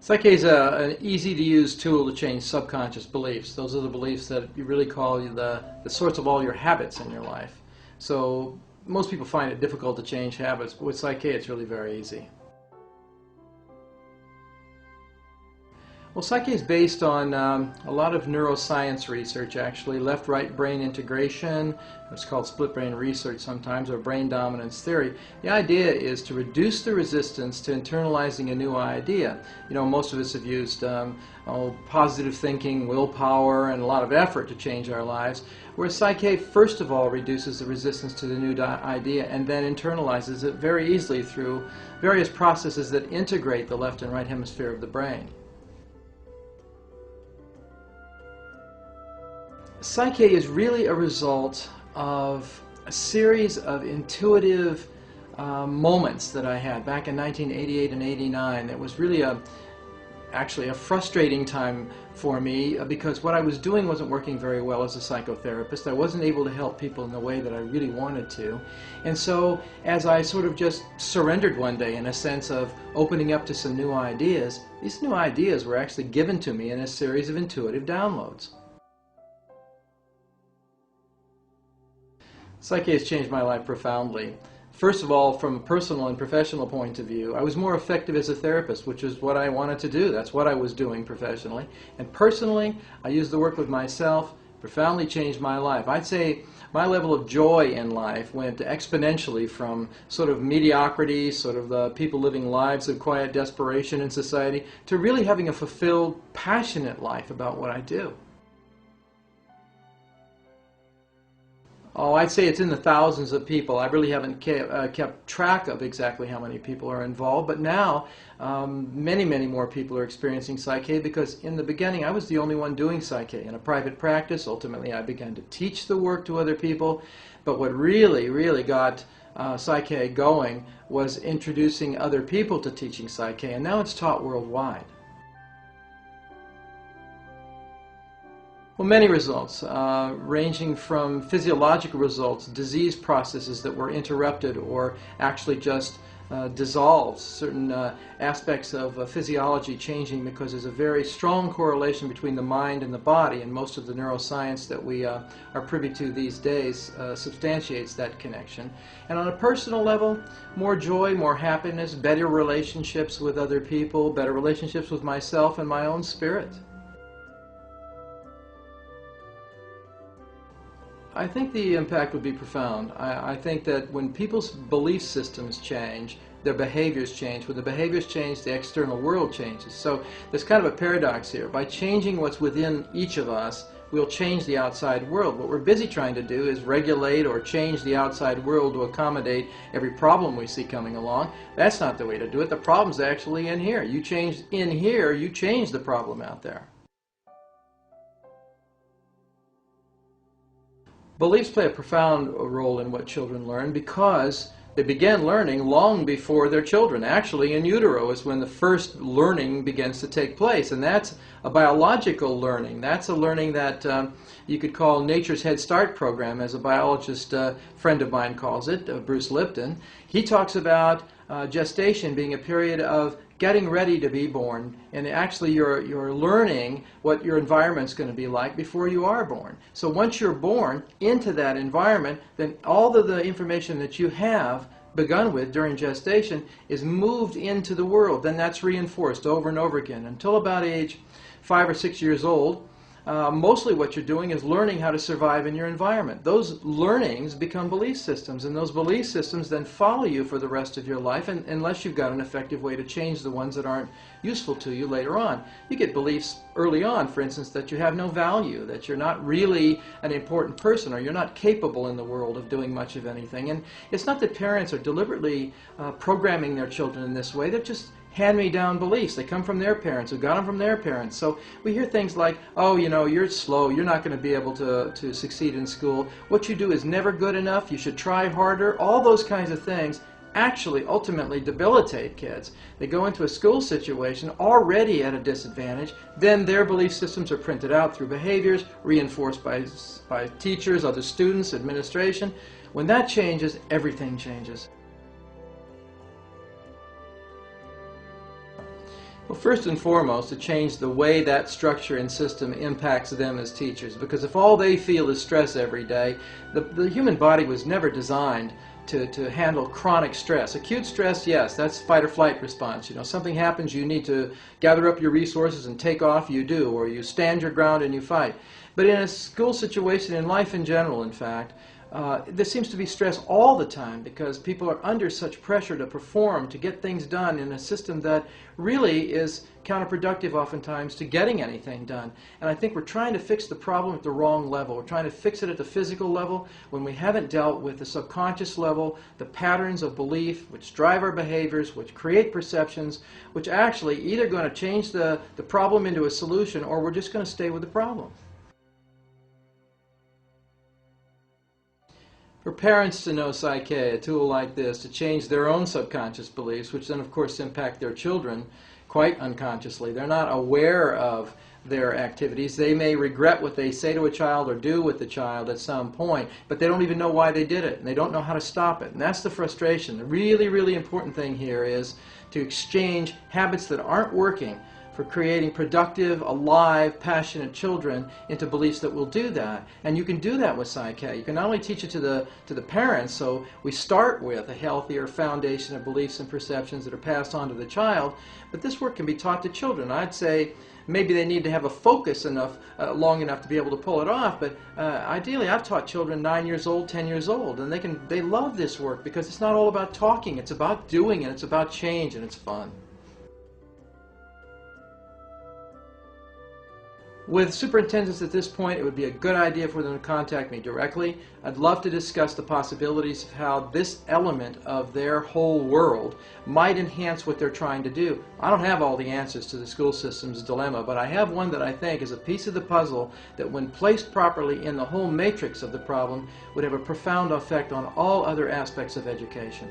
Psych is an easy-to-use tool to change subconscious beliefs. Those are the beliefs that you really call the source of all your habits in your life. So most people find it difficult to change habits, but with Psych it's really very easy. Well, Psych is based on a lot of neuroscience research, actually. Left-right brain integration, it's called split brain research sometimes, or brain dominance theory. The idea is to reduce the resistance to internalizing a new idea. You know, most of us have used positive thinking, willpower, and a lot of effort to change our lives, whereas Psych first of all reduces the resistance to the new idea and then internalizes it very easily through various processes that integrate the left and right hemisphere of the brain. Psych is really a result of a series of intuitive moments that I had back in 1988 and 89. It was really actually a frustrating time for me because what I was doing wasn't working very well as a psychotherapist. I wasn't able to help people in the way that I really wanted to. And so as I sort of just surrendered one day in a sense of opening up to some new ideas, these new ideas were actually given to me in a series of intuitive downloads. Psych has changed my life profoundly. First of all, from a personal and professional point of view, I was more effective as a therapist, which is what I wanted to do. That's what I was doing professionally. And personally, I used the work with myself, profoundly changed my life. I'd say my level of joy in life went exponentially from sort of mediocrity, sort of the people living lives of quiet desperation in society, to really having a fulfilled, passionate life about what I do. Oh, I'd say it's in the thousands of people. I really haven't kept track of exactly how many people are involved, but now many, many more people are experiencing Psych because in the beginning I was the only one doing Psych in a private practice. Ultimately I began to teach the work to other people, but what really, really got Psych going was introducing other people to teaching Psych, and now it's taught worldwide. Well, many results, ranging from physiological results, disease processes that were interrupted or actually just dissolved, certain aspects of physiology changing because there's a very strong correlation between the mind and the body, and most of the neuroscience that we are privy to these days substantiates that connection. And on a personal level, more joy, more happiness, better relationships with other people, better relationships with myself and my own spirit. I think the impact would be profound. I think that when people's belief systems change, their behaviors change. When the behaviors change, the external world changes. So there's kind of a paradox here. By changing what's within each of us, we'll change the outside world. What we're busy trying to do is regulate or change the outside world to accommodate every problem we see coming along. That's not the way to do it. The problem's actually in here. You change in here, you change the problem out there. Beliefs play a profound role in what children learn because they begin learning long before they're children. Actually, in utero is when the first learning begins to take place, and that's a biological learning. That's a learning that you could call nature's Head Start program, as a biologist friend of mine calls it, Bruce Lipton. He talks about gestation being a period of getting ready to be born, and actually you're learning what your environment's going to be like before you are born. So once you're born into that environment, then all of the information that you have begun with during gestation is moved into the world. Then that's reinforced over and over again until about age 5 or 6 years old. Mostly what you're doing is learning how to survive in your environment. Those learnings become belief systems, and those belief systems then follow you for the rest of your life, unless you've got an effective way to change the ones that aren't useful to you later on. You get beliefs early on, for instance, that you have no value, that you're not really an important person, or you're not capable in the world of doing much of anything. And it's not that parents are deliberately programming their children in this way. They're just hand-me-down beliefs. They come from their parents, who got them from their parents. So we hear things like, oh, you know, you're slow, you're not going to be able to succeed in school. What you do is never good enough, you should try harder. All those kinds of things actually ultimately debilitate kids. They go into a school situation already at a disadvantage, then their belief systems are printed out through behaviors, reinforced by teachers, other students, administration. When that changes, everything changes. Well, first and foremost, to change the way that structure and system impacts them as teachers. Because if all they feel is stress every day, the human body was never designed to handle chronic stress. Acute stress, yes, that's fight or flight response. You know, something happens, you need to gather up your resources and take off, you do, or you stand your ground and you fight. But in a school situation, in life in general, in fact, there seems to be stress all the time because people are under such pressure to perform, to get things done in a system that really is counterproductive oftentimes to getting anything done. And I think we're trying to fix the problem at the wrong level. We're trying to fix it at the physical level when we haven't dealt with the subconscious level, the patterns of belief which drive our behaviors, which create perceptions, which actually either going to change the problem into a solution or we're just going to stay with the problem. For parents to know Psych, a tool like this, to change their own subconscious beliefs, which then of course impact their children quite unconsciously. They're not aware of their activities. They may regret what they say to a child or do with the child at some point, but they don't even know why they did it, and they don't know how to stop it. And that's the frustration. The really, really important thing here is to exchange habits that aren't working for creating productive, alive, passionate children into beliefs that will do that. And you can do that with Psych. You can not only teach it to the parents, so we start with a healthier foundation of beliefs and perceptions that are passed on to the child, but this work can be taught to children. I'd say maybe they need to have a focus long enough to be able to pull it off, but ideally I've taught children 9 years old, 10 years old, and they love this work because it's not all about talking, it's about doing it, it's about change, and it's fun. With superintendents at this point, it would be a good idea for them to contact me directly. I'd love to discuss the possibilities of how this element of their whole world might enhance what they're trying to do. I don't have all the answers to the school system's dilemma, but I have one that I think is a piece of the puzzle that when placed properly in the whole matrix of the problem would have a profound effect on all other aspects of education.